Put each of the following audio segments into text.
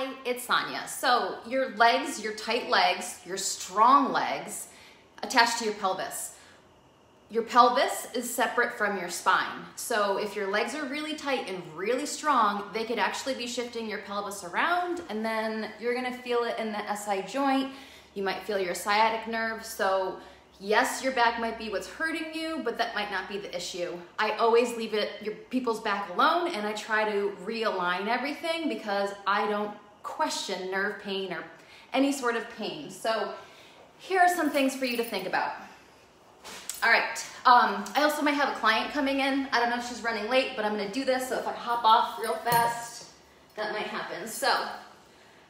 Hi, it's Sonia. So your legs, your tight legs, your strong legs attached to your pelvis. Your pelvis is separate from your spine. So if your legs are really tight and really strong, they could actually be shifting your pelvis around, and then you're gonna feel it in the SI joint. You might feel your sciatic nerve. So yes, your back might be what's hurting you, but that might not be the issue. I always leave your people's back alone, and I try to realign everything because I don't question nerve pain or any sort of pain. So here are some things for you to think about. All right, I also might have a client coming in. I don't know if she's running late, but I'm gonna do this, so if I hop off real fast, that might happen. So,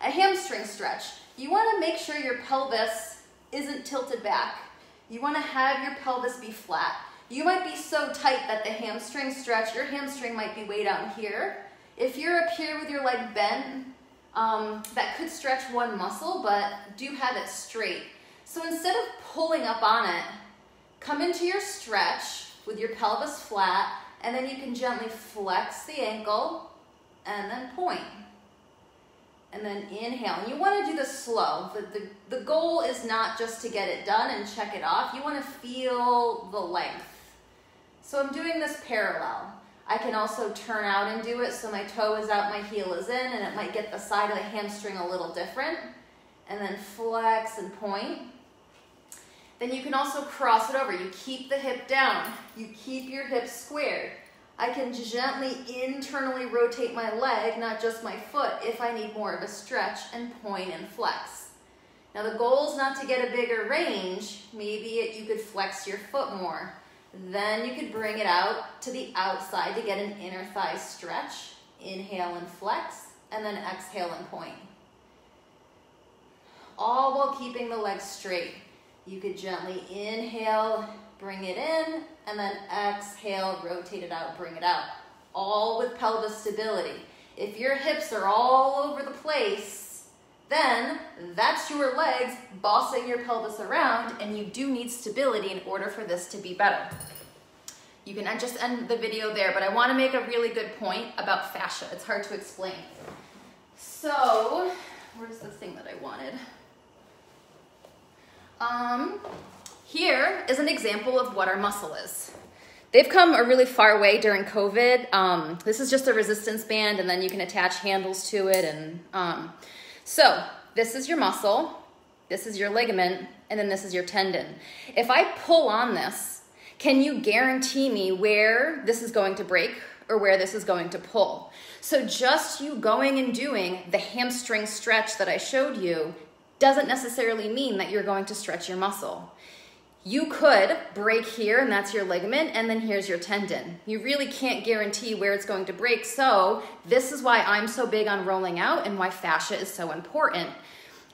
a hamstring stretch. You wanna make sure your pelvis isn't tilted back. You wanna have your pelvis be flat. You might be so tight that the hamstring stretch, your hamstring might be way down here. If you're up here with your leg bent, that could stretch one muscle, but do have it straight. So instead of pulling up on it, come into your stretch with your pelvis flat, and then you can gently flex the ankle and then point. And then inhale. And you want to do this slow. The goal is not just to get it done and check it off. You want to feel the length. So I'm doing this parallel. I can also turn out and do it so my toe is out, my heel is in, and it might get the side of the hamstring a little different. And then flex and point. Then you can also cross it over. You keep the hip down. You keep your hips squared. I can gently internally rotate my leg, not just my foot, if I need more of a stretch, and point and flex. Now the goal is not to get a bigger range. Maybe you could flex your foot more. Then you could bring it out to the outside to get an inner thigh stretch. Inhale and flex, and then exhale and point. All while keeping the legs straight. You could gently inhale, bring it in, and then exhale, rotate it out, bring it out. All with pelvis stability. If your hips are all over the place, then that's your legs bossing your pelvis around, and you do need stability in order for this to be better. You can just end the video there, but I want to make a really good point about fascia. It's hard to explain. So, where's the thing that I wanted? Here is an example of what our muscle is. They've come a really far way during COVID. This is just a resistance band, and then you can attach handles to it. And so this is your muscle, this is your ligament, and then this is your tendon. If I pull on this, can you guarantee me where this is going to break or where this is going to pull? So just you going and doing the hamstring stretch that I showed you doesn't necessarily mean that you're going to stretch your muscle. You could break here, and that's your ligament, and then here's your tendon. You really can't guarantee where it's going to break, so this is why I'm so big on rolling out and why fascia is so important.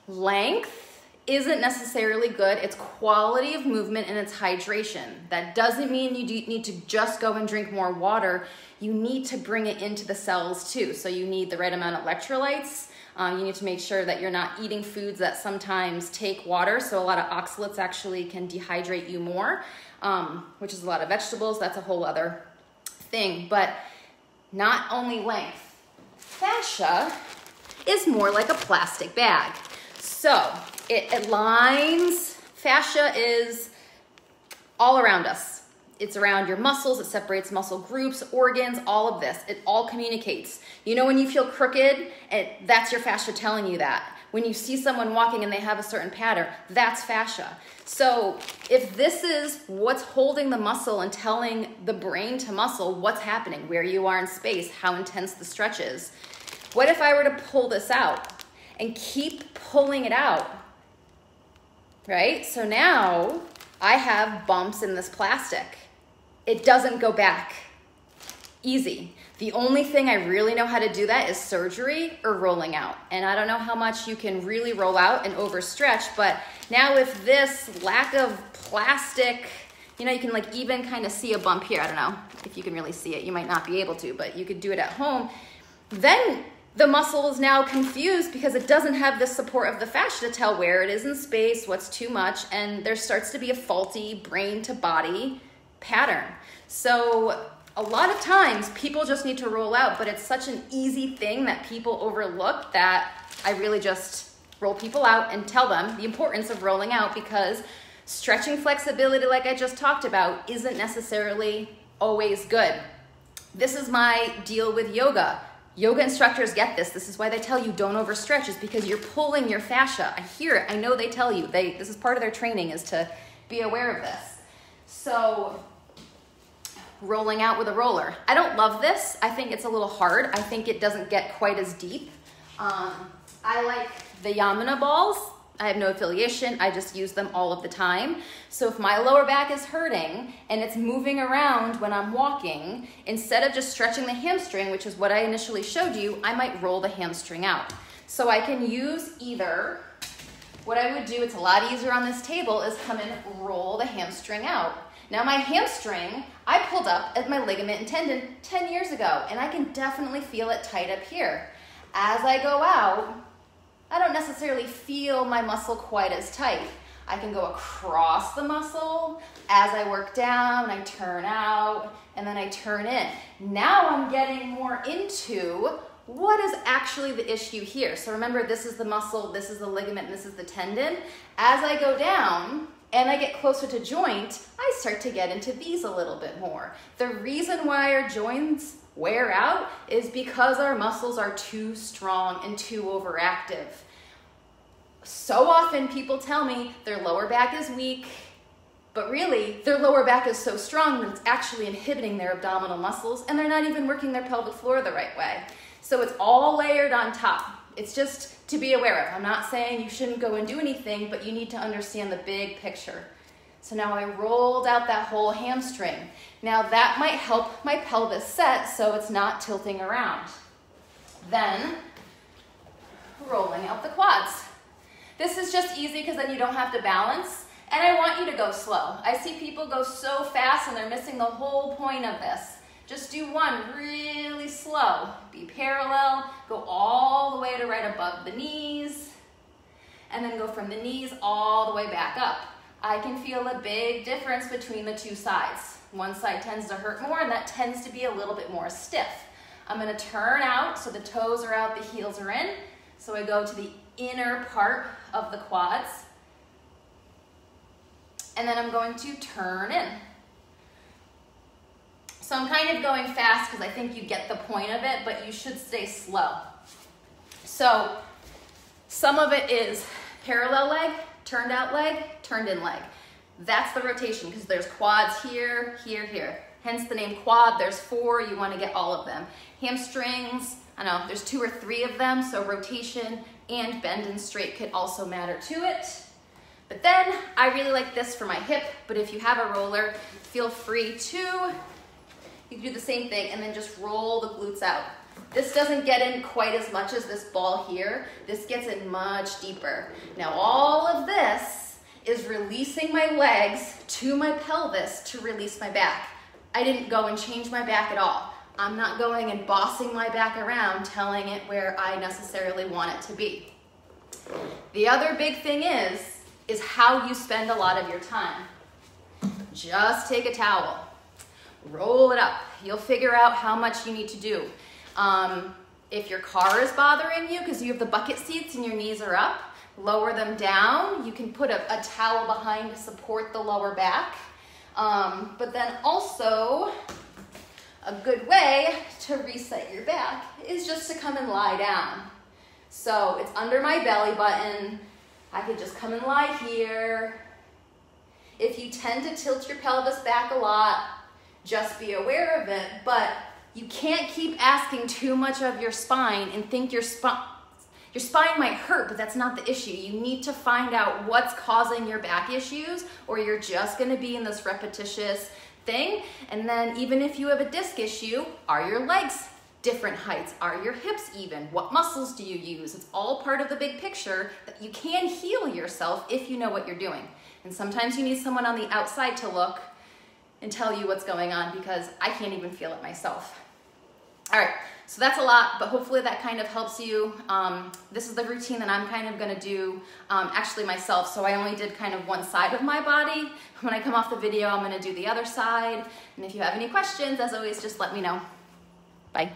Length isn't necessarily good. It's quality of movement and it's hydration. That doesn't mean you need to just go and drink more water. You need to bring it into the cells too. So you need the right amount of electrolytes. You need to make sure that you're not eating foods that sometimes take water. So a lot of oxalates actually can dehydrate you more, which is a lot of vegetables. That's a whole other thing. But not only length. Fascia is more like a plastic bag. So it lines, fascia is all around us. It's around your muscles, it separates muscle groups, organs, all of this. It all communicates. You know when you feel crooked, that's your fascia telling you that. When you see someone walking and they have a certain pattern, that's fascia. So if this is what's holding the muscle and telling the brain to muscle what's happening, where you are in space, how intense the stretch is, what if I were to pull this out and keep pulling it out, right? So now I have bumps in this plastic. It doesn't go back easy. The only thing I really know how to do that is surgery or rolling out. And I don't know how much you can really roll out and overstretch, but now with this lack of plastic, you know, you can like even kind of see a bump here. I don't know if you can really see it. You might not be able to, but you could do it at home. Then the muscle is now confused because it doesn't have the support of the fascia to tell where it is in space, what's too much, and there starts to be a faulty brain to body pattern. So a lot of times people just need to roll out, but it's such an easy thing that people overlook that I really just roll people out and tell them the importance of rolling out, because stretching flexibility, like I just talked about, isn't necessarily always good. This is my deal with yoga. Yoga instructors get this. This is why they tell you don't overstretch, is because you're pulling your fascia. I hear it. I know they tell you. This is part of their training, is to be aware of this. So rolling out with a roller. I don't love this. I think it's a little hard. I think it doesn't get quite as deep. I like the Yamuna balls. I have no affiliation. I just use them all of the time. So if my lower back is hurting and it's moving around when I'm walking, instead of just stretching the hamstring, which is what I initially showed you, I might roll the hamstring out. So I can use either, what I would do, it's a lot easier on this table, is come and roll the hamstring out. Now my hamstring, I pulled up at my ligament and tendon 10 years ago, and I can definitely feel it tight up here. As I go out, I don't necessarily feel my muscle quite as tight. I can go across the muscle. As I work down, I turn out, and then I turn in. Now I'm getting more into what is actually the issue here. So remember, this is the muscle, this is the ligament, and this is the tendon. As I go down and I get closer to joint, I start to get into these a little bit more. The reason why our joints wear out is because our muscles are too strong and too overactive. So often people tell me their lower back is weak, but really their lower back is so strong that it's actually inhibiting their abdominal muscles, and they're not even working their pelvic floor the right way. So it's all layered on top. It's just to be aware of. I'm not saying you shouldn't go and do anything, but you need to understand the big picture. So now I rolled out that whole hamstring. Now that might help my pelvis set so it's not tilting around. Then rolling out the quads. This is just easy because then you don't have to balance, and I want you to go slow. I see people go so fast and they're missing the whole point of this. Just do one really slow. Be parallel, go all the way to right above the knees, and then go from the knees all the way back up. I can feel a big difference between the two sides. One side tends to hurt more, and that tends to be a little bit more stiff. I'm gonna turn out, so the toes are out, the heels are in. So I go to the inner part of the quads, and then I'm going to turn in. So I'm kind of going fast because I think you get the point of it, but you should stay slow. So some of it is parallel leg, turned out leg, turned in leg. That's the rotation, because there's quads here, here, here. Hence the name quad. There's 4, you want to get all of them. Hamstrings, I know, there's 2 or 3 of them, so rotation and bend and straight could also matter to it. But then I really like this for my hip, but if you have a roller, feel free to, you can do the same thing and then just roll the glutes out. This doesn't get in quite as much as this ball here. This gets in much deeper. Now all of this is releasing my legs to my pelvis to release my back. I didn't go and change my back at all. I'm not going and bossing my back around, telling it where I necessarily want it to be. The other big thing is how you spend a lot of your time. Just take a towel, roll it up. You'll figure out how much you need to do. If your car is bothering you because you have the bucket seats and your knees are up, lower them down. You can put a towel behind to support the lower back. But then also, a good way to reset your back is just to come and lie down. So it's under my belly button. I could just come and lie here. If you tend to tilt your pelvis back a lot, just be aware of it, but you can't keep asking too much of your spine and think your spine might hurt, but that's not the issue. You need to find out what's causing your back issues, or you're just gonna be in this repetitious thing. And then even if you have a disc issue, are your legs different heights? Are your hips even? What muscles do you use? It's all part of the big picture that you can heal yourself if you know what you're doing. And sometimes you need someone on the outside to look and tell you what's going on, because I can't even feel it myself. All right, so that's a lot, but hopefully that kind of helps you. This is the routine that I'm kind of gonna do actually myself, so I only did kind of one side of my body. When I come off the video, I'm gonna do the other side. And if you have any questions, as always, just let me know. Bye.